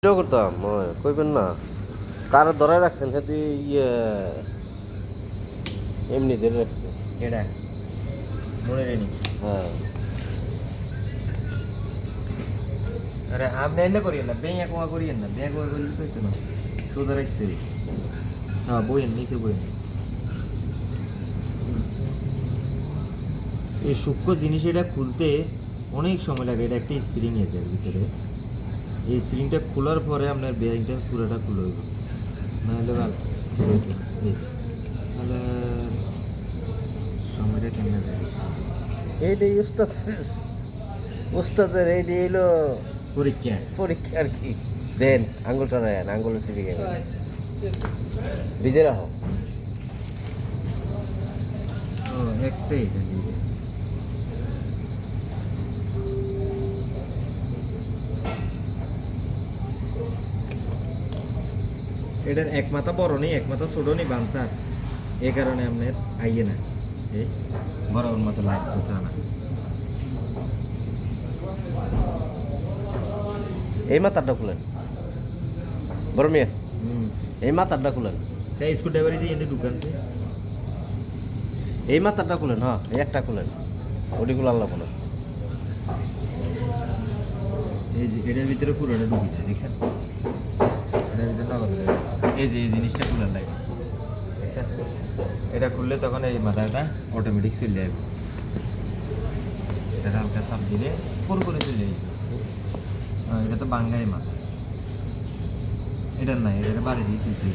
Video করতাম কইবেন না কার ধরায় রাখছেন হেদি এমনি ধরে রাখছে এটা মনে রেনি হ্যাঁ আরে আপনি এনে করিয়েন না ব্যাঙ্ক কোয়া করিয়েন না ব্যাঙ্ক কোয়া করলে তো হইতো না সোজা রাখতে হবে। হ্যাঁ বইয়েন নিচে বইয়েন। এই সূক্ষ্ম জিনিস এটা খুলতে অনেক সময় লাগে। এটা একটা স্প্রিং এর ভিতরে, এই স্প্রিংটা খোলার পরে আপনার বেয়ারিংটা পুরোটা খুলে হইব, নাহলে এই যে তাহলে সময়টা কেমনে দেয় এইটাই উস্তাদের এইটি এলো পরীক্ষা। পরীক্ষা আর কি দেন আঙ্গুল সরাই আঙ্গুল চিপে গেল ভিজে রাখো ও একটাই এটা দিয়ে দেয়। এটার এক মাথা বড় নেই, এক মাথা ছোট নেই বানসার, এই কারণে আপনার আইয়ে না এই বড় মতো লাগতেছে না। এই মাথারটা খুলেন বড় মেয়ে হুম এই মাথারটা খুলেন তাই স্ক্রু ড্রাইভারই দিয়ে এনে ঢুকানছে। এই মাথারটা খুলেন হ্যাঁ এই একটা খুলেন ওটিগুলো আল্লাহ বলেন এই যে এটার ভিতরে পুরোটা ঢুকে যায় দেখছেন, এটার ভিতরে নগদ হয়ে যায়। এই যে এই জিনিসটা খুলার লাগে দেখছেন, এটা খুললে তখন এই মাথাটা অটোমেটিক চলে যাবে। এটা হালকা চাপ দিলে পুরোপুরি চলে যাবে। এটা তো বাঙ্গাই মাথা, এটার নাই, এটা বাড়ি দিয়ে চলতে